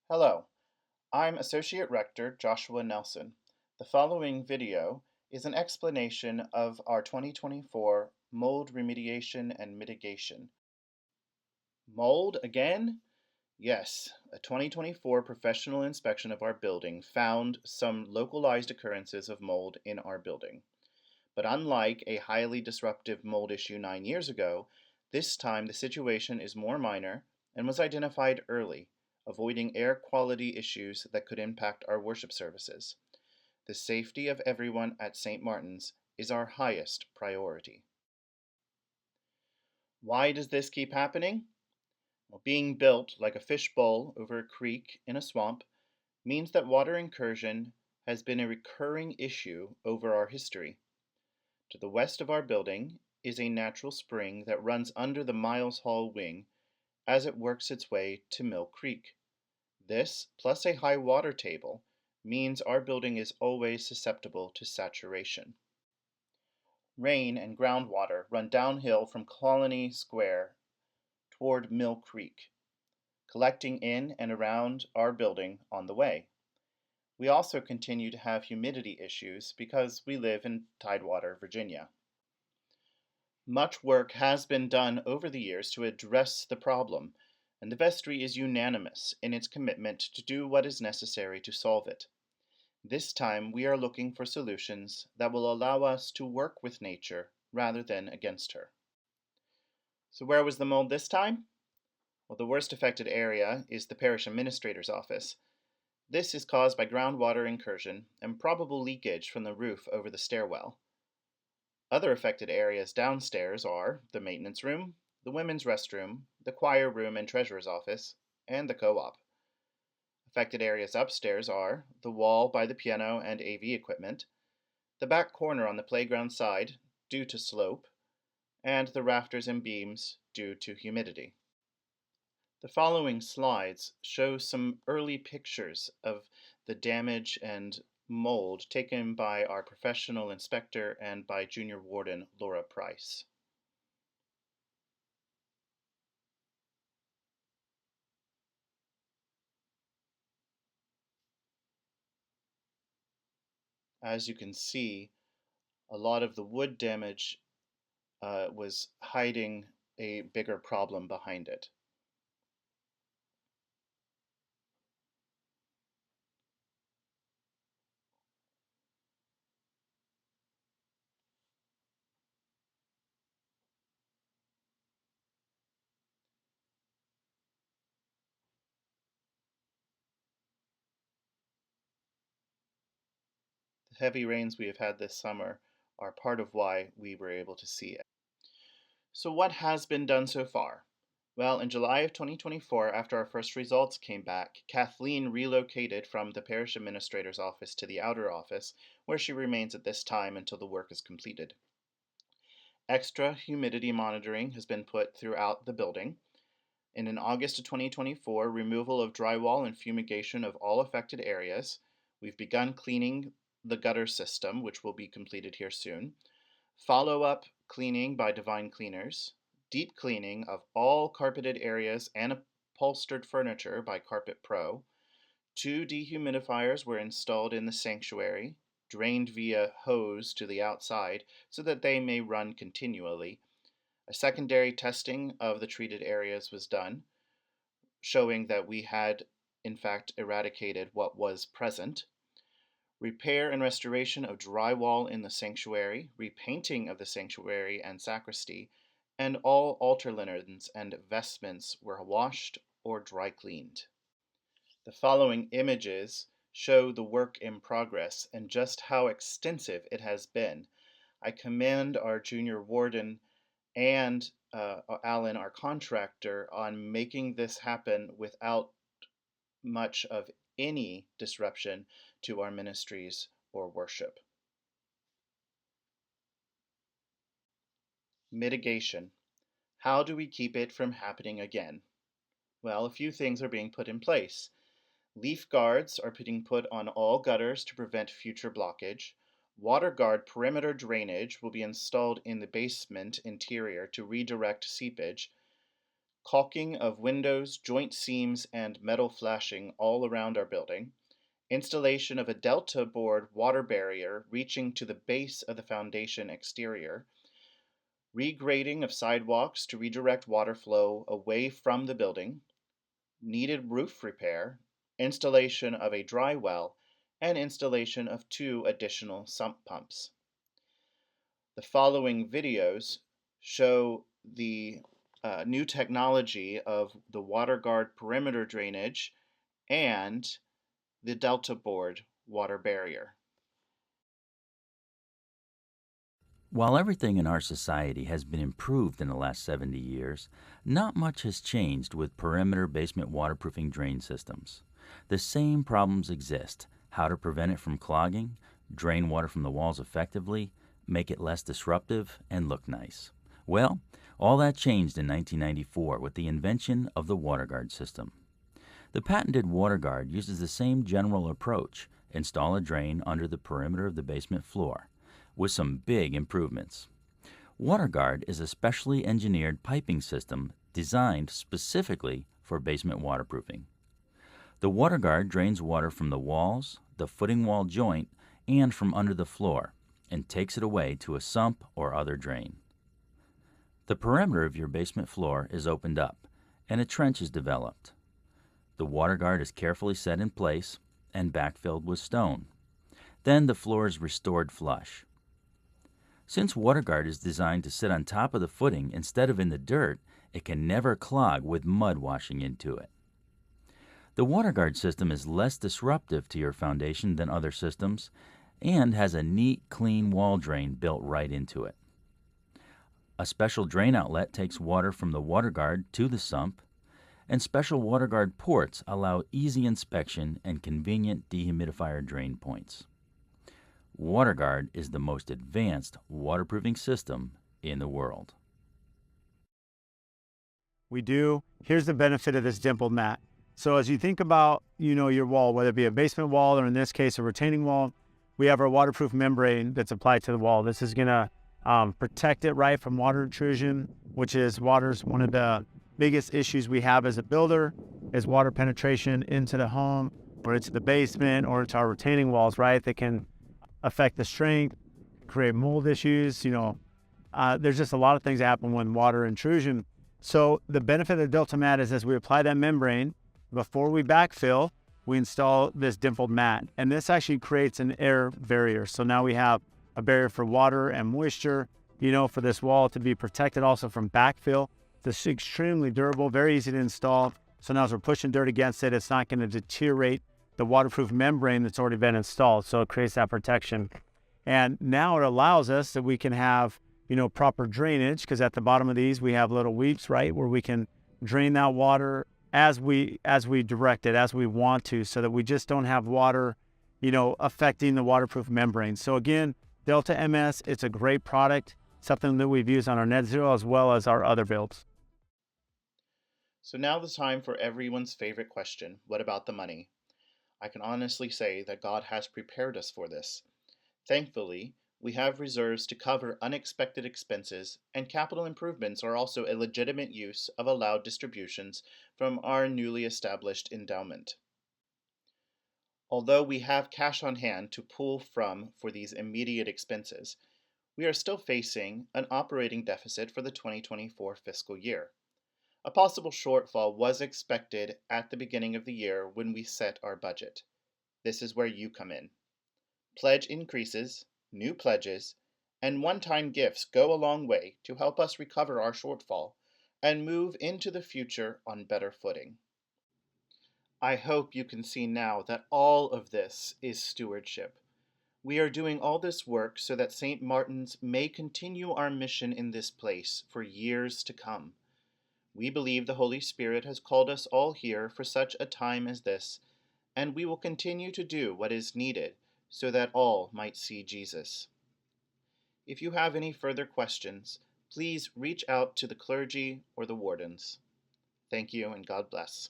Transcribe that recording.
Hello, I'm Associate Rector Joshua Nelson. The following video is an explanation of our 2024 mold remediation and mitigation. Mold again? Yes, a 2024 professional inspection of our building found some localized occurrences of mold in our building. But unlike a highly disruptive mold issue 9 years ago, this time the situation is more minor and was identified early, avoiding air quality issues that could impact our worship services. The safety of everyone at St. Martin's is our highest priority. Why does this keep happening? Well, being built like a fishbowl over a creek in a swamp means that water incursion has been a recurring issue over our history. To the west of our building is a natural spring that runs under the Miles Hall wing as it works its way to Mill Creek. This, plus a high water table, means our building is always susceptible to saturation. Rain and groundwater run downhill from Colony Square toward Mill Creek, collecting in and around our building on the way. We also continue to have humidity issues because we live in Tidewater, Virginia. Much work has been done over the years to address the problem, and the vestry is unanimous in its commitment to do what is necessary to solve it. This time we are looking for solutions that will allow us to work with nature rather than against her. So where was the mold this time? Well, the worst affected area is the parish administrator's office. This is caused by groundwater incursion and probable leakage from the roof over the stairwell. Other affected areas downstairs are the maintenance room, the women's restroom, the choir room and treasurer's office, and the co-op. Affected areas upstairs are the wall by the piano and AV equipment, the back corner on the playground side due to slope, and the rafters and beams due to humidity. The following slides show some early pictures of the damage and mold taken by our professional inspector and by Junior Warden Laura Price. As you can see, a lot of the wood damage was hiding a bigger problem behind it. The heavy rains we have had this summer are part of why we were able to see it. So what has been done so far? Well, in July of 2024, after our first results came back, Kathleen relocated from the parish administrator's office to the outer office, where she remains at this time until the work is completed. Extra humidity monitoring has been put throughout the building. And in August of 2024, removal of drywall and fumigation of all affected areas. We've begun cleaning the gutter system, which will be completed here soon. Follow-up cleaning by Divine Cleaners. Deep cleaning of all carpeted areas and upholstered furniture by Carpet Pro. 2 dehumidifiers were installed in the sanctuary, drained via hose to the outside so that they may run continually. A secondary testing of the treated areas was done, showing that we had in fact eradicated what was present. Repair and restoration of drywall in the sanctuary, repainting of the sanctuary and sacristy, and all altar linens and vestments were washed or dry cleaned. The following images show the work in progress and just how extensive it has been. I commend our junior warden and Alan, our contractor, on making this happen without much of any disruption to our ministries or worship. Mitigation. How do we keep it from happening again? Well, a few things are being put in place. Leaf guards are being put on all gutters to prevent future blockage. Water guard perimeter drainage will be installed in the basement interior to redirect seepage. caulking of windows, joint seams, and metal flashing all around our building, installation of a delta board water barrier reaching to the base of the foundation exterior, regrading of sidewalks to redirect water flow away from the building, needed roof repair, installation of a dry well, and installation of 2 additional sump pumps. The following videos show the new technology of the WaterGuard perimeter drainage and the Delta board water barrier. While everything in our society has been improved in the last 70 years, not much has changed with perimeter basement waterproofing drain systems. The same problems exist: how to prevent it from clogging, drain water from the walls effectively, make it less disruptive, and look nice. Well, all that changed in 1994 with the invention of the WaterGuard system. The patented WaterGuard uses the same general approach: install a drain under the perimeter of the basement floor, with some big improvements. WaterGuard is a specially engineered piping system designed specifically for basement waterproofing. The WaterGuard drains water from the walls, the footing wall joint, and from under the floor, and takes it away to a sump or other drain. The perimeter of your basement floor is opened up, and a trench is developed. The WaterGuard is carefully set in place and backfilled with stone. Then the floor is restored flush. Since WaterGuard is designed to sit on top of the footing instead of in the dirt, it can never clog with mud washing into it. The WaterGuard system is less disruptive to your foundation than other systems and has a neat, clean wall drain built right into it. A special drain outlet takes water from the WaterGuard to the sump, and special WaterGuard ports allow easy inspection and convenient dehumidifier drain points. WaterGuard is the most advanced waterproofing system in the world. We do. Here's the benefit of this dimpled mat. So as you think about, your wall, whether it be a basement wall or in this case a retaining wall, we have our waterproof membrane that's applied to the wall. This is going to protect it right from water intrusion, which is water's one of the biggest issues we have as a builder, is water penetration into the home or into the basement or into our retaining walls, right? They can affect the strength, create mold issues. There's just a lot of things that happen when water intrusion. So the benefit of the Delta mat is as we apply that membrane, before we backfill, we install this dimpled mat. And this actually creates an air barrier. So now we have a barrier for water and moisture, for this wall to be protected also from backfill. This is extremely durable, very easy to install. So now as we're pushing dirt against it, it's not going to deteriorate the waterproof membrane that's already been installed. So it creates that protection. And now it allows us that we can have, proper drainage, because at the bottom of these, we have little weeps, right, where we can drain that water as we direct it, as we want to, so that we just don't have water, affecting the waterproof membrane. So again, Delta MS, it's a great product, something that we've used on our Net Zero as well as our other builds. So now the time for everyone's favorite question: what about the money? I can honestly say that God has prepared us for this. Thankfully, we have reserves to cover unexpected expenses, and capital improvements are also a legitimate use of allowed distributions from our newly established endowment. Although we have cash on hand to pull from for these immediate expenses, we are still facing an operating deficit for the 2024 fiscal year. A possible shortfall was expected at the beginning of the year when we set our budget. This is where you come in. Pledge increases, new pledges, and one-time gifts go a long way to help us recover our shortfall and move into the future on better footing. I hope you can see now that all of this is stewardship. We are doing all this work so that St. Martin's may continue our mission in this place for years to come. We believe the Holy Spirit has called us all here for such a time as this, and we will continue to do what is needed so that all might see Jesus. If you have any further questions, please reach out to the clergy or the wardens. Thank you, and God bless.